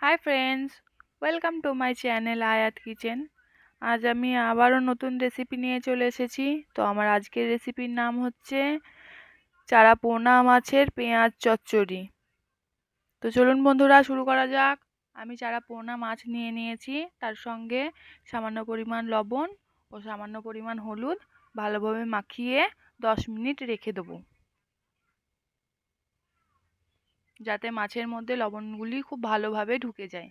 Hi friends, welcome to my channel আয়াত kitchen. আজ আমি আবারও নতুন রেসিপি নিয়ে চলে এসেছি। তো আমার আজকের রেসিপির নাম হচ্ছে চারাপোনা মাছের পেঁয়াজ চচ্চড়ি। তো চলুন বন্ধুরা, শুরু করা যাক। আমি চারাপোনা মাছ নিয়ে নিয়েছি, তার সঙ্গে সামান্য পরিমাণ লবণ ও সামান্য পরিমাণ হলুদ ভালোভাবে মাখিয়ে 10 মিনিট রেখে দেবো, যাতে মাছের মধ্যে লবণগুলি খুব ভালোভাবে ঢুকে যায়।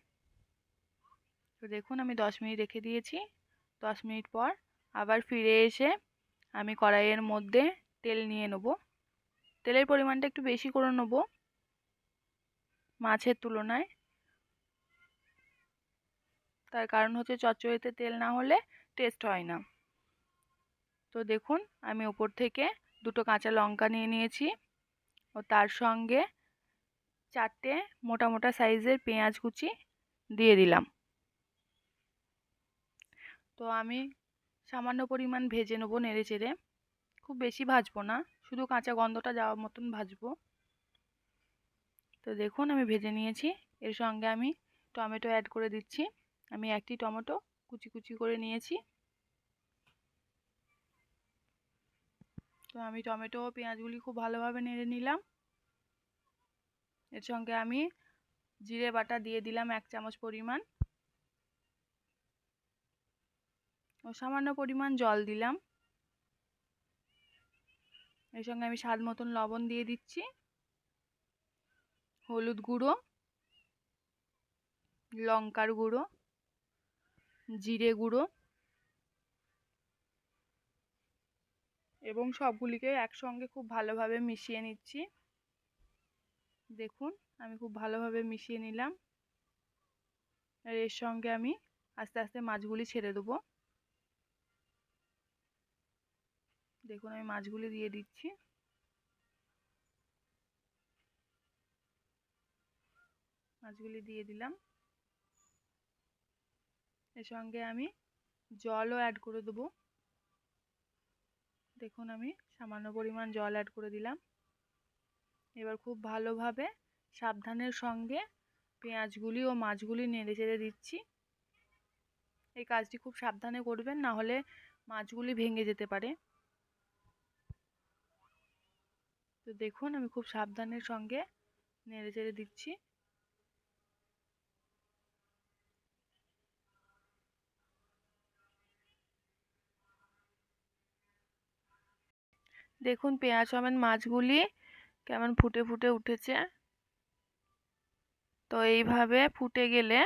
তো দেখুন, আমি 10 মিনিট রেখে দিয়েছি। 10 মিনিট পর আবার ফিরে এসে আমি কড়াইয়ের মধ্যে তেল নিয়ে নেব। তেলের পরিমাণটা একটু বেশি করে নেব মাছের তুলনায়। তার কারণ হচ্ছে চচ্চড়িতে তেল না হলে টেস্ট হয় না। তো দেখুন, আমি ওপর থেকে দুটো কাঁচা লঙ্কা নিয়ে নিয়েছি ও তার সঙ্গে 4টে মোটা মোটা সাইজের পেঁয়াজ কুচি দিয়ে দিলাম। তো আমি সামান্য পরিমাণ ভেজে নেবো নেড়ে চেড়ে, খুব বেশি ভাজবো না, শুধু কাঁচা গন্ধটা যাওয়ার মতন ভাজবো। তো দেখুন, আমি ভেজে নিয়েছি। এর সঙ্গে আমি টমেটো অ্যাড করে দিচ্ছি। আমি একটি টমেটো কুচি কুচি করে নিয়েছি। তো আমি টমেটো ও পেঁয়াজগুলি খুব ভালোভাবে নেড়ে নিলাম। এর সঙ্গে আমি জিরে বাটা দিয়ে দিলাম 1 চামচ পরিমাণ ও সামান্য পরিমাণ জল দিলাম। এর সঙ্গে আমি স্বাদ মতন লবণ দিয়ে দিচ্ছি, হলুদ গুঁড়ো, লঙ্কার গুঁড়ো, জিরে গুঁড়ো এবং সবগুলিকে একসঙ্গে খুব ভালোভাবে মিশিয়ে নিচ্ছি। দেখুন, আমি খুব ভালোভাবে মিশিয়ে নিলাম। আর এর সঙ্গে আমি আস্তে আস্তে মাছগুলি ছেড়ে দেবো। দেখুন, আমি মাছগুলি দিয়ে দিচ্ছি। মাছগুলি দিয়ে দিলাম। এর সঙ্গে আমি জলও অ্যাড করে দেবো। দেখুন, আমি সামান্য পরিমাণ জল অ্যাড করে দিলাম। এবার খুব ভালোভাবে সাবধানের সঙ্গে পেঁয়াজগুলি ও মাছগুলি নেড়ে চেড়ে দিচ্ছি। এই কাজটি খুব সাবধানে করবেন, না হলে মাছগুলি ভেঙে যেতে পারে। তো দেখুন, আমি খুব সাবধানের সঙ্গে নেড়ে চেড়ে দিচ্ছি। দেখুন, পেঁয়াজ সমেত মাছগুলি কেমন ফুটে ফুটে উঠেছে। তো এইভাবে ফুটে গেলে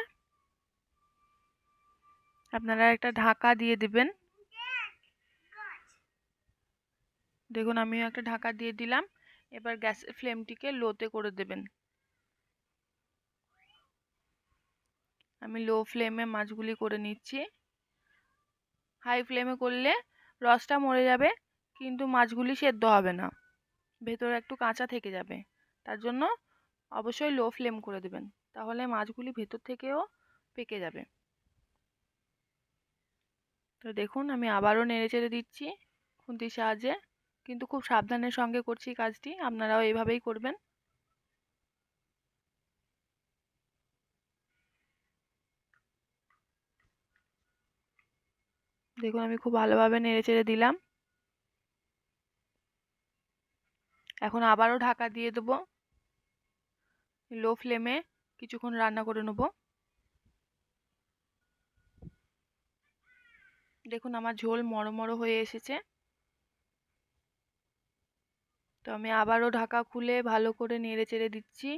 আপনারা একটা ঢাকা দিয়ে দিবেন। দেখুন, আমিও একটা ঢাকা দিয়ে দিলাম। এবার গ্যাসের ফ্লেমটিকে লোতে করে দেবেন। আমি লো ফ্লেমে মাছগুলি করে নিচ্ছি। হাই ফ্লেমে করলে রসটা মরে যাবে, কিন্তু মাছগুলি সেদ্ধ হবে না, ভেতরে একটু কাঁচা থেকে যাবে। তার জন্য অবশ্যই লো ফ্লেম করে দেবেন, তাহলে মাছগুলি ভেতর থেকেও পেকে যাবে। তো দেখুন, আমি আবারও নেড়ে চেড়ে দিচ্ছি খুন্তির সাহায্যে, কিন্তু খুব সাবধানের সঙ্গে করছি কাজটি। আপনারাও এইভাবেই করবেন। দেখুন, আমি খুব ভালোভাবে নেড়ে চেড়ে দিলাম। এখন আবারও ঢাকা দিয়ে দেবো। লো ফ্লেমে কিছুক্ষণ রান্না করে নেব। দেখুন, আমার ঝোল মড়ো মড়ো হয়ে এসেছে। তো আমি আবারও ঢাকা খুলে ভালো করে নেড়ে চেড়ে দিচ্ছি।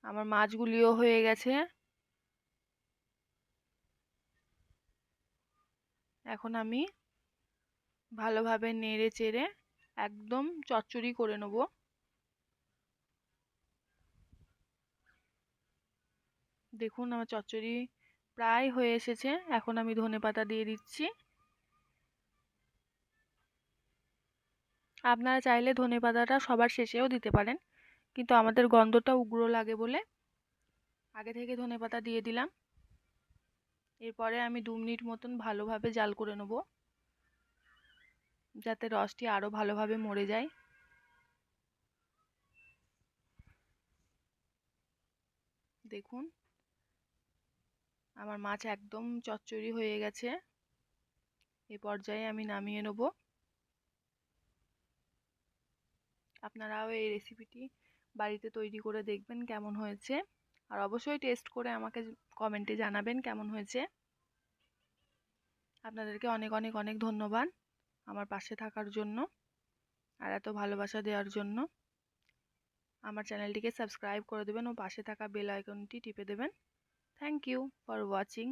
আমার মাছগুলিও হয়ে গেছে। এখন আমি ভালোভাবে নেড়ে চেড়ে একদম চচ্চড়ি করে নেব। দেখুন, আমার চচ্চড়ি প্রায় হয়ে এসেছে। এখন আমি ধনেপাতা দিয়ে দিচ্ছি। আপনারা চাইলে ধনেপাতাটা সবার শেষেও দিতে পারেন, কিন্তু আমাদের গন্ধটা উগ্র লাগে বলে আগে থেকে ধনেপাতা দিয়ে দিলাম। এরপরে আমি 2 মিনিট মতন ভালোভাবে জাল করে নেব, যাতে রসটি আরও ভালোভাবে মরে যায়। দেখুন আমার মাছ একদম চচ্চড়ি হয়ে গেছে। এই পর্যায়ে আমি নামিয়ে নেব। আপনারাও এই রেসিপিটি বাড়িতে তৈরি করে দেখবেন কেমন হয়েছে, আর অবশ্যই টেস্ট করে আমাকে কমেন্টে জানাবেন কেমন হয়েছে। আপনাদেরকে অনেক অনেক অনেক ধন্যবাদ আমার পাশে থাকার জন্য আর এত ভালোবাসা দেওয়ার জন্য। আমার চ্যানেলটিকে সাবস্ক্রাইব করে দেবেন ও পাশে থাকা বেল আইকনটি টিপে দেবেন। Thank you for watching.